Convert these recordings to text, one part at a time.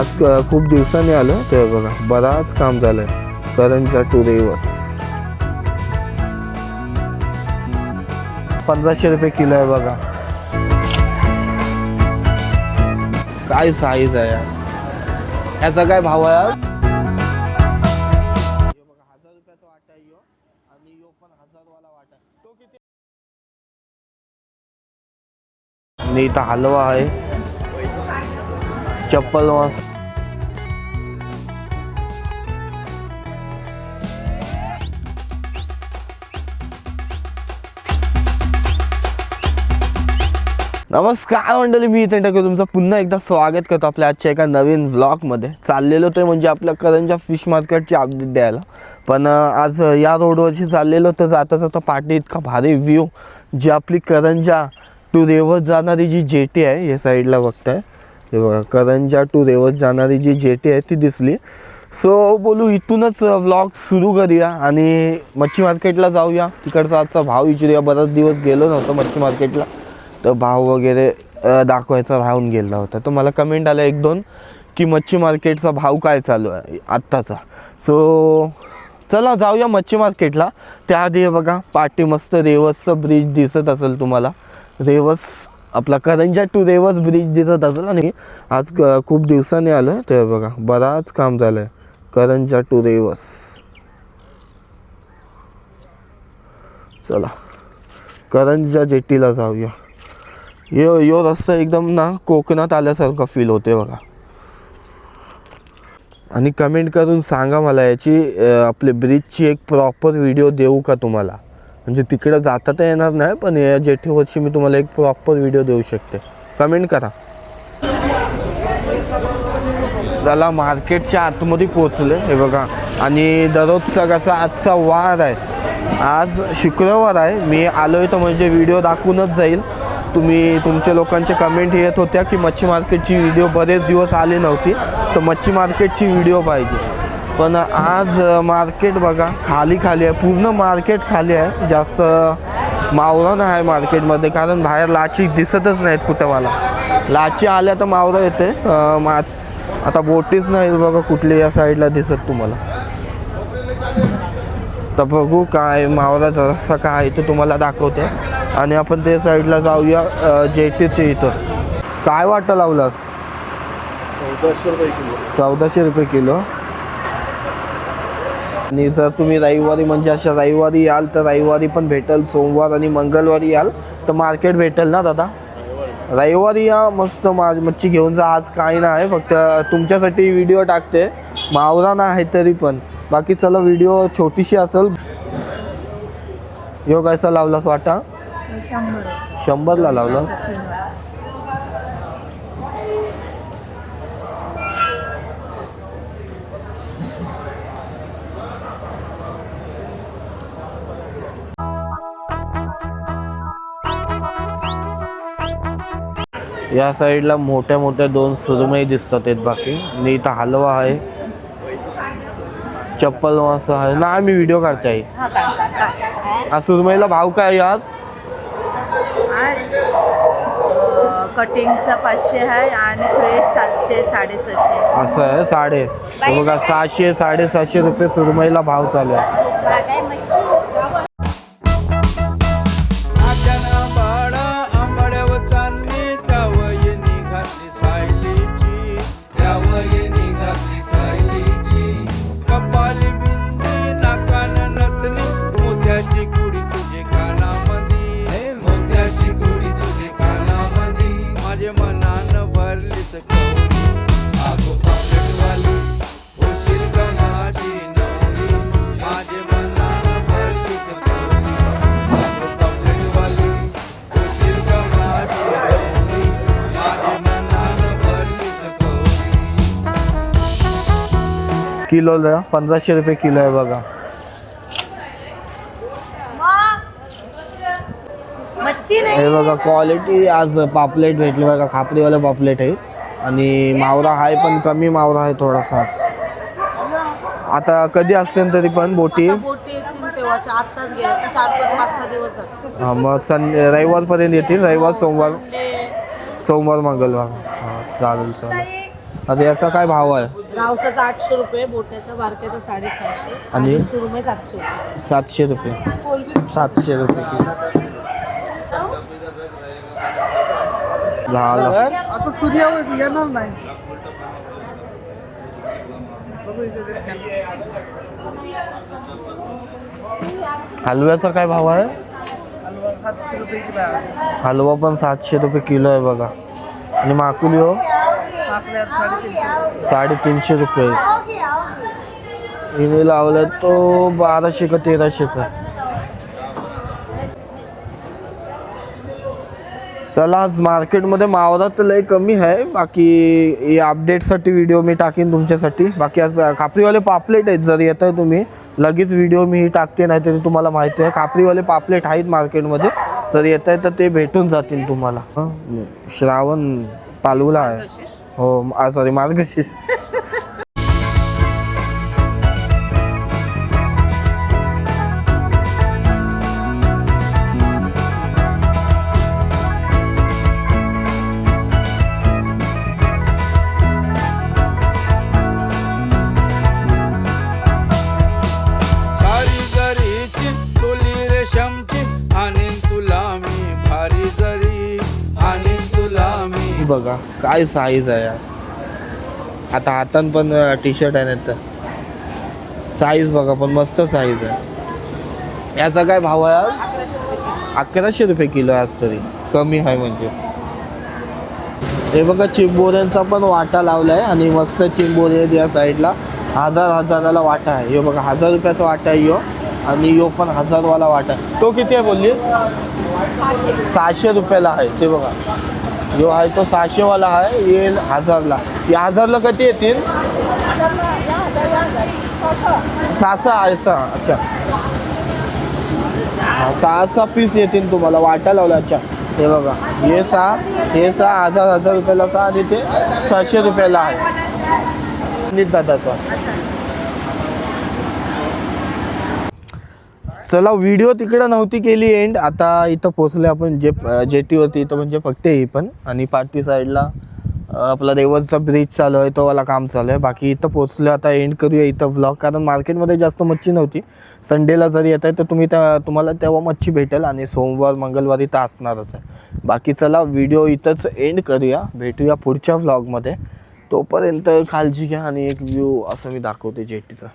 आज खूप दिवसांनी आलं ते बघा, बराच काम झालंय. करंजा टू रेवस 1500 रुपये किलो आहे बघा. काय साईज आहे यार, याचा काय भाव आहे? 1000 रुपयाचा वाटा आहे आणि यो पण 1000 वाला वाटा. तो किती? आणि इथं हलवा आहे, चप्पल मास. नमस्कार मंडळी, मी इथे तुमचं पुन्हा एकदा स्वागत करतो आपल्या आजच्या एका नवीन व्लॉगमध्ये. चाललेलो ते म्हणजे आपल्या करंजा फिश मार्केटची अपडेट द्यायला. पण आज या रोडवरची चाललेलो तर जाता जाता पाठी इतका भारी व्ह्यू, जी आपली करंजा टू रेवस जाणारी जी जेटी आहे, या साईडला बघताय हे बघा, करंजा टू रेवस जाणारी जी जेटी आहे ती दिसली. सो बोलू इथूनच व्लॉग सुरू करूया आणि मच्छी मार्केटला जाऊया. तिकडचा आजचा भाव विचारूया. बराच दिवस गेलो नव्हतो मच्छी मार्केटला, तर भाव वगैरे दाखवायचा राहून गेला होता. तर मला कमेंट आला 1-2 की मच्छी मार्केटचा भाव काय चालू आहे आत्ताचा. सो चला जाऊया मच्छी मार्केटला. त्याआधी बघा पाठी मस्त रेवसचं ब्रिज दिसत असेल तुम्हाला. रेवस आपला करंजा टू रेवस ब्रिज दिसत असेल. आणि आज खूप दिवसांनी आलो आहे ते बघा, बराच काम झालं आहे. करंजा टू रेवस, चला करंजा जेटीला जाऊया. यो रस्ता एकदम ना कोकणात आल्यासारखं फील होते बघा. आणि कमेंट करून सांगा मला याची आपले ब्रिजची एक प्रॉपर व्हिडिओ देऊ का तुम्हाला. म्हणजे तिकडं जाता तर येणार नाही, पण या जेटीवरची मी तुम्हाला एक प्रॉपर व्हिडिओ देऊ शकते. कमेंट करा. चला मार्केटच्या आतमध्ये पोचले हे बघा. आणि दररोजचा कसा आजचा वार आहे, आज शुक्रवार आहे. मी आलो आहे तर म्हणजे व्हिडिओ दाखवूनच जाईल. तुमच्या लोकांचे कमेंट येत होत्या की मच्छी मार्केटची व्हिडिओ बरेच दिवस आली नव्हती, तर मच्छी मार्केटची व्हिडिओ पाहिजे. पण आज मार्केट बघा खाली आहे, पूर्ण मार्केट खाली आहे. जास्त मावरा नाही आहे मार्केटमध्ये, कारण बाहेर लाची दिसतच नाहीत कुठं. मला लाची आल्या तर मावरा येते. आता बोटीच नाही बघा कुठली या साईडला दिसत तुम्हाला. तर बघू काय मावरा जरासा काय ते तुम्हाला दाखवते. आणि आपण ते साईडला जाऊया जेटीचे. इथं काय वाटा लावलास? 1400 रुपये किलो. 1400 रुपये किलो. आणि जर तुम्ही रविवारी म्हणजे अशा रविवारी याल तर रविवारी पण भेटेल, सोमवार आणि मंगळवारी याल तर मार्केट भेटेल ना दादा? रविवारी या, मस्त मच्छी घेऊन जा. आज काही नाही, फक्त तुमच्यासाठी व्हिडिओ टाकते. मावरा ना आहे तरी पण बाकी. चला व्हिडिओ छोटीशी असेल. यो कैसा लावलास वाटा? 100ला लावलास. या साईडला मोठ्या मोठ्या 2 सुरमई दिसतात आहेत बाकी. आणि इथं हलवा आहे, चप्पल मासा आहे ना. मी व्हिडिओ काढते. हा सुरमईला भाव काय आज? कटिंगचा 500 आहे आणि फ्रेश 700 650. असं आहे. साडे बघा 600 750 रुपये सुरमईला भाव चालू आहे. किलोला 1500 रुपये किलो आहे बघा. हे बघा क्वालिटी. आज पापलेट भेटले बघा, खापरीवाले पापलेट आहे. आणि मावरा आहे पण कमी मावरा आहे थोडासाच. आता कधी असते तरी पण बोटी आत्ताच गेले 4-5-6 दिवस झाले. हां मग रविवारपर्यंत येतील. रविवार सोमवार मंगळवार. हां चालेल. आता याचा काय भाव आहे? रावसाचा 800 रुपये, बोट्याचा बारक्याचा 650 आणि? आणि सुरमई 700 रुपये. 700 रुपये. 700 रुपये किलो. झालं. असं सूर्यावर येणार नाही. बघू इथे ते scan. हलव्याचा काय भाव आहे? हलवा 700 रुपये किलो आहे. हलवा पण 700 रुपये किलो आहे बघा. आणि माकुली हो आपल्या 350 350 रुपये. हिने लावलाय तो 1200 का 1300चा. चला आज मार्केटमध्ये मावरा तर लय कमी आहे. बाकी या अपडेटसाठी व्हिडिओ मी टाकीन तुमच्यासाठी. बाकी आज खापरीवाले पापलेट आहेत, जर येत आहे तुम्ही लगेच व्हिडिओ मी टाकते, नाही तरी तुम्हाला माहिती आहे खापरीवाले पापलेट आहेत मार्केटमध्ये. जर येत आहे तर ते भेटून जातील तुम्हाला. श्रावण पालवला आहे. हो सॉरी मार्गशीर्ष. सारी जरीची तुली रेशमची आणीन तुला मी भारी जरी आणीन तुला मी. बघा काय साईज आहे यार. आता हातान पण टी शर्ट आहे, नाही तर साईज बघा पण मस्त साईज आहे. याचा काय भाव आहे आज? 1100 रुपये किलो आहे आज, तरी कमी आहे म्हणजे. हे बघा चिंबोऱ्यांचा पण वाटा लावला आहे आणि मस्त चिंबोरी आहेत या साईडला. हजाराला वाटा आहे. हे बघा 1000 रुपयाचा वाटा आहे यो, आणि यो पण 1000वाला वाटा आहे. तो किती आहे बोलली? 600 रुपयाला आहे. ते बघा जो आहे तो 600वाला आहे, येईल 1000ला. या 1000ला किती येतील? 6 अच्छा. 6 पीस येतील तुम्हाला. वाटा लावला. अच्छा हे बघा हे 6 1000 रुपयाला 6 आणि ते 600 रुपयाला आहे दादाचा. चला व्हिडिओ तिकडं नव्हती केली एंड. आता इथं पोचले आपण जेटीवरती. इथं म्हणजे फक्त ही पण, आणि पार्टी साईडला आपला रेवरचा ब्रिज चालू आहे, तो वाला काम चालू आहे. बाकी इथं पोचलो. आता एंड करूया इथं व्लॉग, कारण मार्केटमध्ये जास्त मच्छी नव्हती. संडेला जरी येत आहे तर तुम्हाला तेव्हा मच्छी भेटेल, आणि सोमवार मंगळवारी तर असणारच आहे. बाकी चला व्हिडिओ इथंच एंड करूया. भेटूया पुढच्या व्लॉगमध्ये. तोपर्यंत काळजी घ्या, आणि एक व्ह्यू असं मी दाखवते जेटीचा.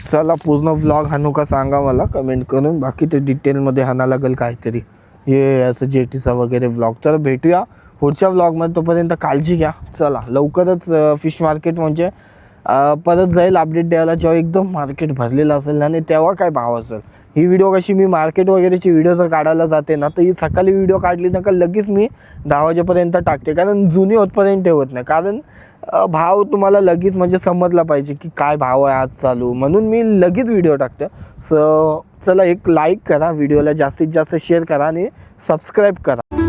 चला पूर्ण व्लॉग हाणू का सांगा मला कमेंट करून. बाकी ते डिटेलमध्ये हाणा लागेल काहीतरी, हे असं जेटीचा वगैरे व्लॉग. तर भेटूया पुढच्या व्लॉगमध्ये. तोपर्यंत काळजी घ्या. चला लवकरच फिश मार्केट म्हणजे परत जाईल अपडेट द्यायला, जेव्हा एकदम मार्केट भरलेलं असेल आणि तेव्हा काय भाव असेल. ही व्हिडिओ कशी मी मार्केट वगैरेची व्हिडिओ जर काढायला जाते ना, तर ही सकाळी व्हिडिओ काढली ना का लगेच मी 10 वाजेपर्यंत टाकते, कारण जुनी होतपर्यंत ठेवत नाही. कारण भाव तुम्हाला लगेच म्हणजे समजला पाहिजे की काय भाव आहे आज चालू, म्हणून मी लगेच व्हिडिओ टाकते. चला एक लाईक करा, व्हिडिओला जास्तीत जास्त शेअर करा आणि सबस्क्राईब करा.